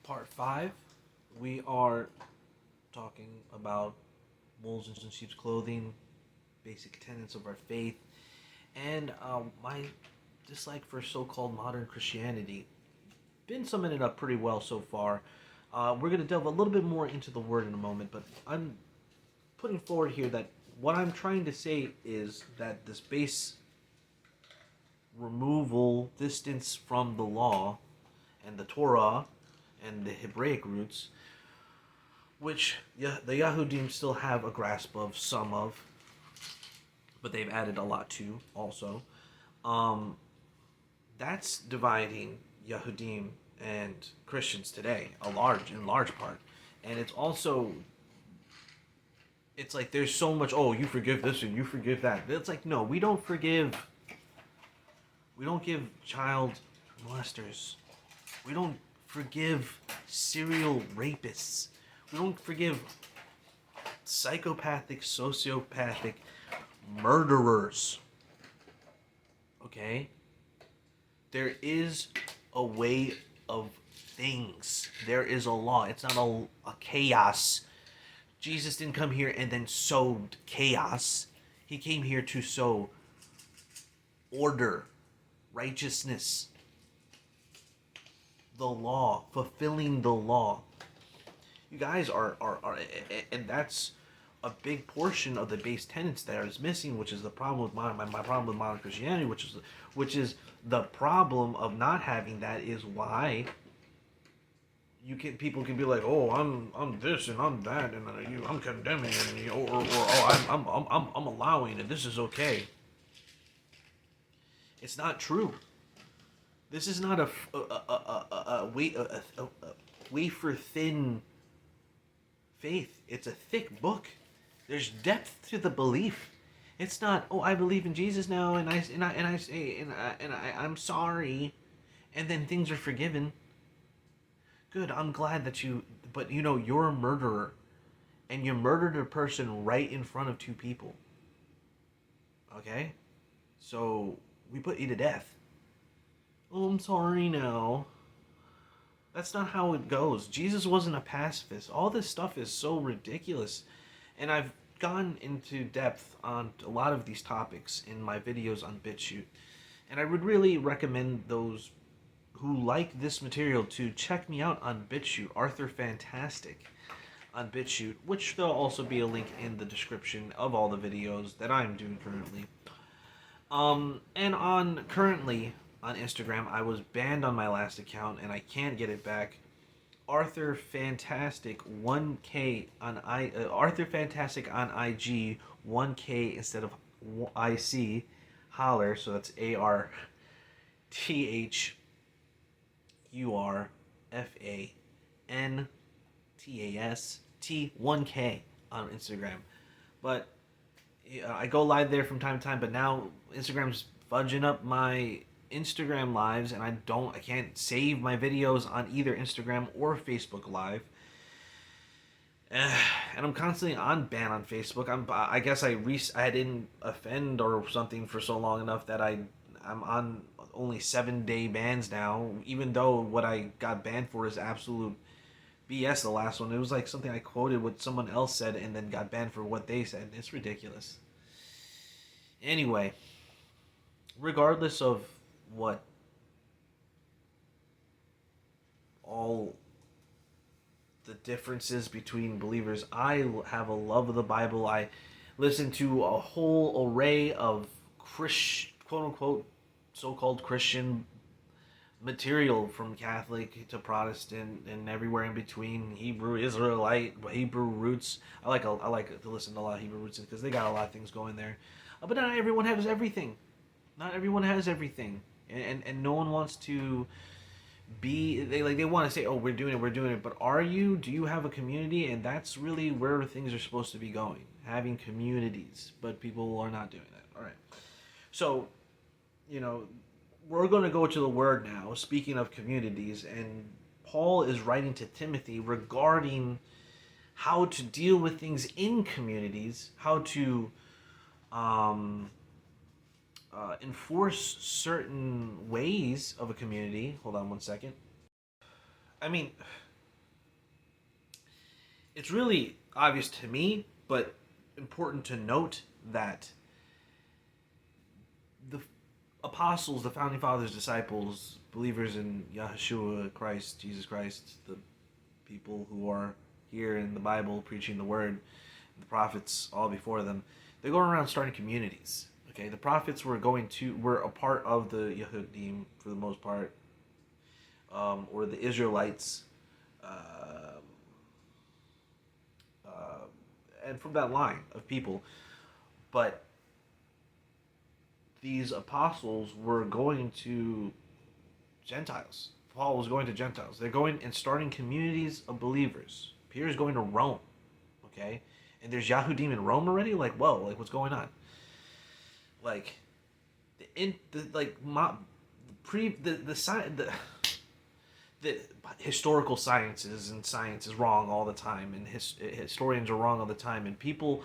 Part 5, we are talking about wolves in sheep's clothing, basic tenets of our faith, and my dislike for so called modern Christianity. Been summing it up pretty well so far. We're going to delve a little bit more into the word in a moment, but I'm putting forward here that what I'm trying to say is that this base removal, distance from the law and the Torah and the Hebraic roots, which the Yahudim still have a grasp of, some of, but they've added a lot to also. Um, that's dividing Yahudim and Christians today, in large part, and it's like there's so much. Oh, you forgive this and you forgive that. It's like no, we don't forgive. We don't give child molesters. We don't forgive serial rapists. We don't forgive psychopathic, sociopathic murderers. Okay? There is a way of things. There is a law. It's not a chaos. Jesus didn't come here and then sowed chaos. He came here to sow order, righteousness, the law, fulfilling the law. You guys are and that's a big portion of the base tenets that is missing, which is the problem with my problem with modern Christianity, which is the problem of not having that is why people can be like, oh, I'm this and I'm that and I'm condemning and or oh I'm allowing and this is okay. It's not true. This is not a wafer thin faith. It's a thick book. There's depth to the belief. It's not, oh, I believe in Jesus now, and I say, I'm sorry, and then things are forgiven. Good. I'm glad that but you're a murderer, and you murdered a person right in front of two people. Okay, so we put you to death. Oh, I'm sorry now. That's not how it goes. Jesus wasn't a pacifist. All this stuff is so ridiculous. And I've gone into depth on a lot of these topics in my videos on BitChute. And I would really recommend those who like this material to check me out on BitChute, Arthur Fantastic on BitChute, which there'll also be a link in the description of all the videos that I'm doing currently. And currently on Instagram, I was banned on my last account and I can't get it back. Arthur Fantastic 1K on Arthur Fantastic on IG 1K instead of IC holler, so that's ARTHURFANTAST 1K on Instagram. But I go live there from time to time, but now Instagram's fudging up my Instagram lives, and I can't save my videos on either Instagram or Facebook Live. And I'm constantly ban on Facebook. I guess I didn't offend or something for so long enough that I'm on only 7-day bans now. Even though what I got banned for is absolute BS. The last one, it was like something I quoted what someone else said and then got banned for what they said. It's ridiculous. Anyway, regardless of what all the differences between believers, I have a love of the Bible. I listen to a whole array of quote unquote so-called Christian material, from Catholic to Protestant and everywhere in between, Hebrew, Israelite, Hebrew roots. I like to listen to a lot of Hebrew roots because they got a lot of things going there. But not everyone has everything. Not everyone has everything, and no one wants to they want to say, oh, we're doing it, but are you? Do you have a community? And that's really where things are supposed to be going, having communities, but people are not doing that. All right, so we're going to go to the word now, speaking of communities, and Paul is writing to Timothy regarding how to deal with things in communities, how to enforce certain ways of a community. Hold on one second. I mean, it's really obvious to me, but important to note that the apostles, the founding fathers, disciples, believers in Yahshua Christ, Jesus Christ, the people who are here in the Bible preaching the word, the prophets all before them, they're going around starting communities. Okay, the prophets were a part of the Yehudim for the most part, or the Israelites, uh, uh, and from that line of people. But these apostles were going to Gentiles. Paul was going to Gentiles. They're going and starting communities of believers. Peter's going to Rome, okay? And there's Yahudim in Rome already. Like, whoa! Like, what's going on? Like, the historical sciences and science is wrong all the time, and historians are wrong all the time, and people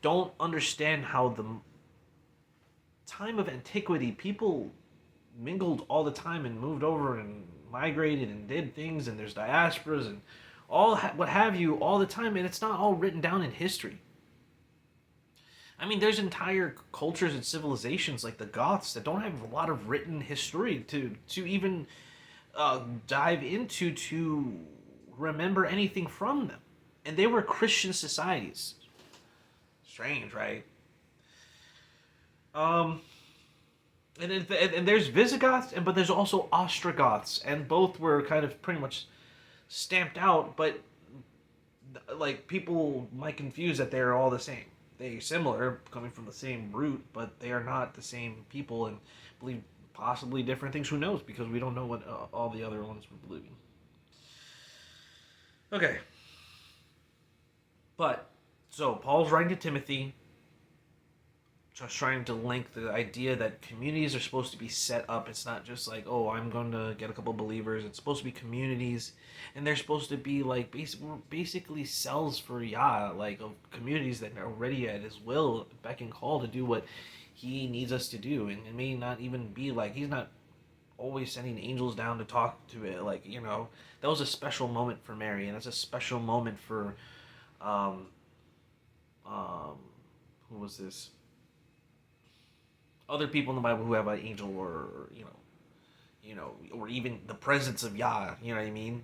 don't understand how the time of antiquity people mingled all the time and moved over and migrated and did things, and there's diasporas and what have you all the time, and it's not all written down in history. I mean, there's entire cultures and civilizations like the Goths that don't have a lot of written history to even dive into to remember anything from them, and they were Christian societies. Strange, right? And there's Visigoths, but there's also Ostrogoths, and both were kind of pretty much stamped out, but like people might confuse that they're all the same. They're similar, coming from the same root, but they are not the same people, and believe possibly different things. Who knows? Because we don't know what all the other ones were believing. Okay. But, so Paul's writing to Timothy, just trying to link the idea that communities are supposed to be set up. It's not just like, oh, I'm going to get a couple believers. It's supposed to be communities, and they're supposed to be like basically cells for Yah, like of communities that are ready at His will, beck and call to do what He needs us to do. And it may not even be like He's not always sending angels down to talk to it. Like, that was a special moment for Mary, and that's a special moment for, who was this? Other people in the Bible who have an angel, or or even the presence of Yah. You know what I mean?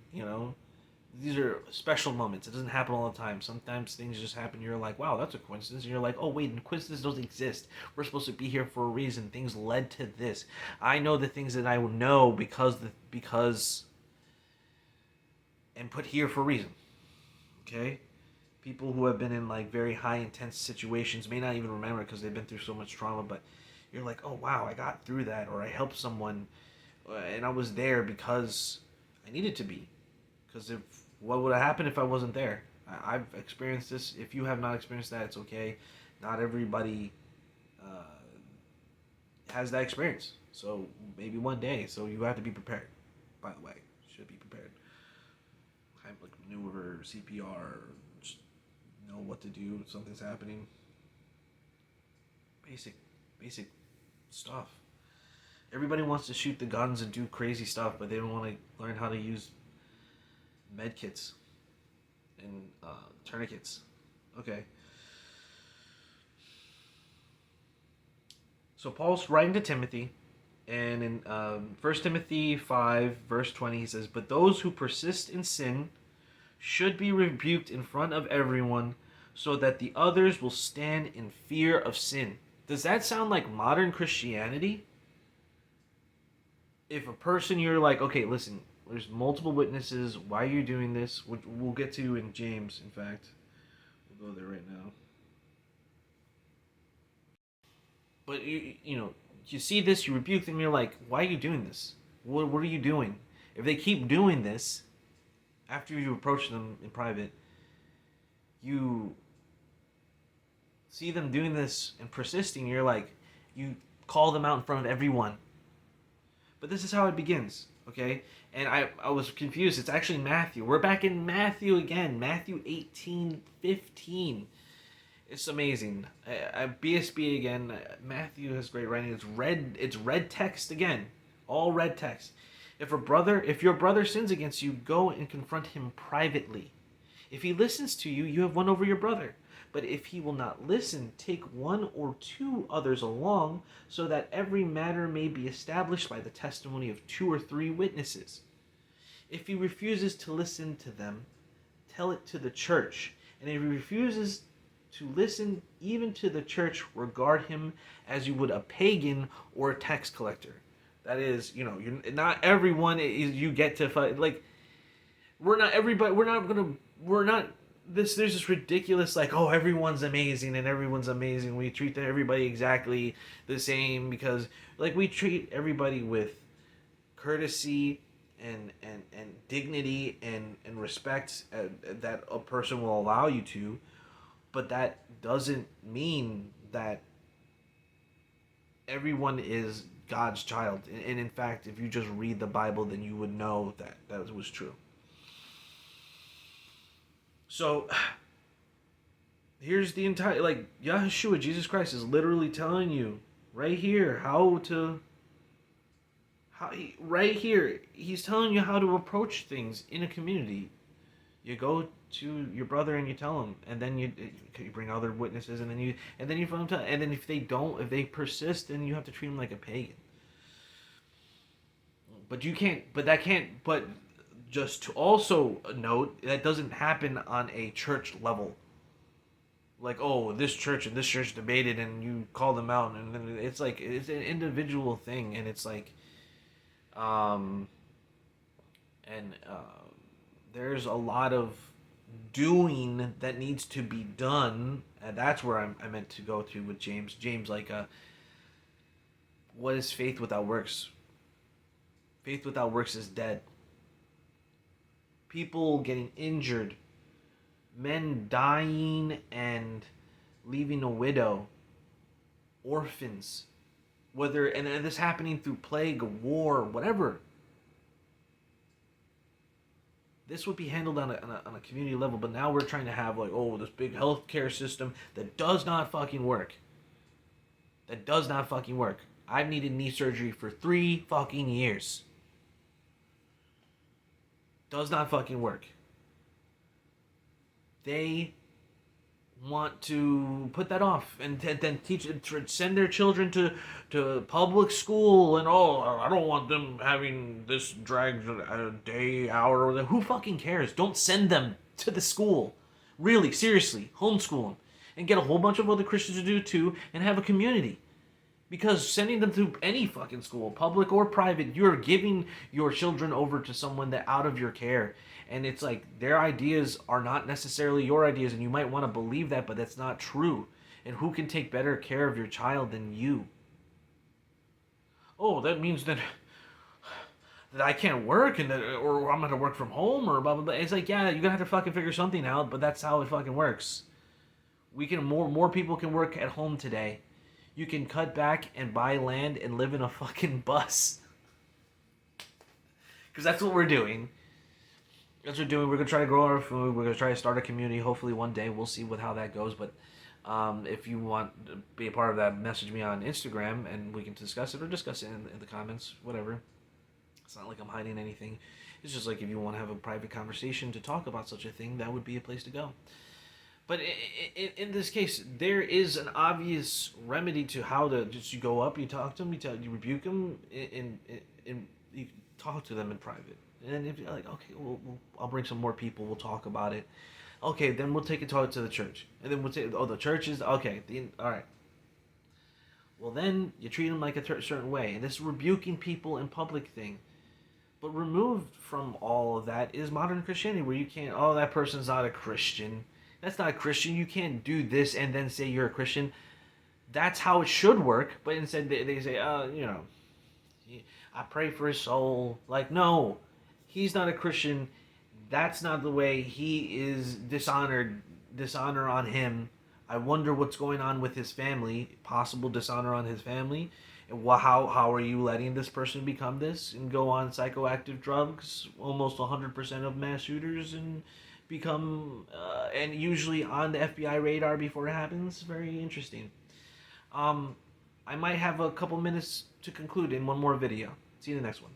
These are special moments. It doesn't happen all the time. Sometimes things just happen. You're like, wow, that's a coincidence. And you're like, oh wait, coincidences don't exist. We're supposed to be here for a reason. Things led to this. I know the things that I know because and put here for a reason. Okay. People who have been in like very high intense situations may not even remember because they've been through so much trauma, but you're like, oh wow, I got through that, or I helped someone, and I was there because I needed to be. Because what would have happened if I wasn't there? I've experienced this. If you have not experienced that, it's okay. Not everybody has that experience. So maybe one day. So you have to be prepared. By the way, you should be prepared. Heimlich maneuver, CPR, just know what to do if something's happening. Basic stuff. Everybody wants to shoot the guns and do crazy stuff, but they don't want to learn how to use med kits and tourniquets. Okay. So Paul's writing to Timothy, and in 1 Timothy 5, verse 20, he says, "But those who persist in sin should be rebuked in front of everyone, so that the others will stand in fear of sin." Does that sound like modern Christianity? If a person, you're like, okay, listen, there's multiple witnesses, why are you doing this? We'll get to in James, in fact. We'll go there right now. But, you see this, you rebuke them, you're like, why are you doing this? What are you doing? If they keep doing this, after you approach them in private, you see them doing this and persisting, you're like, you call them out in front of everyone. But this is how it begins, okay? And I was confused. It's actually Matthew. We're back in Matthew again. Matthew 18:15. It's amazing. BSB again. Matthew has great writing. It's red text again. All red text. If your brother sins against you, go and confront him privately. If he listens to you, you have won over your brother. But if he will not listen, take one or two others along, so that every matter may be established by the testimony of 2 or 3 witnesses. If he refuses to listen to them, tell it to the church. And if he refuses to listen even to the church, regard him as you would a pagan or a tax collector. That is, you're not everyone is you get to fight. Like, we're not everybody. We're not this. There's this ridiculous like, oh, everyone's amazing and everyone's amazing. We treat everybody exactly the same because like we treat everybody with courtesy and dignity and respect that a person will allow you to, but that doesn't mean that everyone is God's child. And in fact, if you just read the Bible, then you would know that was true. So here's the entire, like, Yahshua, Jesus Christ, is literally telling you right here right here, he's telling you how to approach things in a community. You go to your brother and you tell him, and then you bring other witnesses, and then you find them, and then if they persist, then you have to treat them like a pagan. But just to also note, that doesn't happen on a church level. Like, oh, this church and this church debated, and you call them out, and then it's like it's an individual thing, and it's like, there's a lot of doing that needs to be done, and that's where I meant to go to with James. James, like, what is faith without works? Faith without works is dead. People getting injured, men dying and leaving a widow, orphans, and this happening through plague, war, whatever. This would be handled on a community level, but now we're trying to have like, oh, this big healthcare system that does not fucking work. That does not fucking work. I've needed knee surgery for 3 fucking years. Does not fucking work. They want to put that off and then send their children to public school, and I don't want them having this dragged a day, hour, or who fucking cares? Don't send them to the school. Really, seriously, homeschool them and get a whole bunch of other Christians to do too, and have a community. Because sending them to any fucking school, public or private, you're giving your children over to someone that out of your care. And it's like their ideas are not necessarily your ideas, and you might want to believe that, but that's not true. And who can take better care of your child than you? Oh, that means that I can't work, or I'm going to work from home, or blah, blah, blah. It's like, yeah, you're going to have to fucking figure something out, but that's how it fucking works. More people can work at home today. You can cut back and buy land and live in a fucking bus. Because that's what we're doing. That's what we're doing. We're going to try to grow our food. We're going to try to start a community. Hopefully one day. We'll see how that goes. But if you want to be a part of that, message me on Instagram and we can discuss it, or discuss it in the comments. Whatever. It's not like I'm hiding anything. It's just like if you want to have a private conversation to talk about such a thing, that would be a place to go. But in this case, there is an obvious remedy to how to just, you go up, you talk to them, you rebuke them, and you talk to them in private. And if you're like, okay, I'll bring some more people, we'll talk about it. Okay, then we'll take it to the church. And then we'll say, the church is, okay, all right. Well, then you treat them like a certain way. And this rebuking people in public thing. But removed from all of that is modern Christianity, where you can't, that person's not a Christian. That's not a Christian. You can't do this and then say you're a Christian. That's how it should work. But instead they say, I pray for his soul. Like, no, he's not a Christian. That's not the way. He is dishonored. Dishonor on him. I wonder what's going on with his family. Possible dishonor on his family. And how are you letting this person become this and go on psychoactive drugs? Almost 100% of mass shooters and become and usually on the FBI radar before it happens. Very interesting. I might have a couple minutes to conclude in one more video. See you in the next one.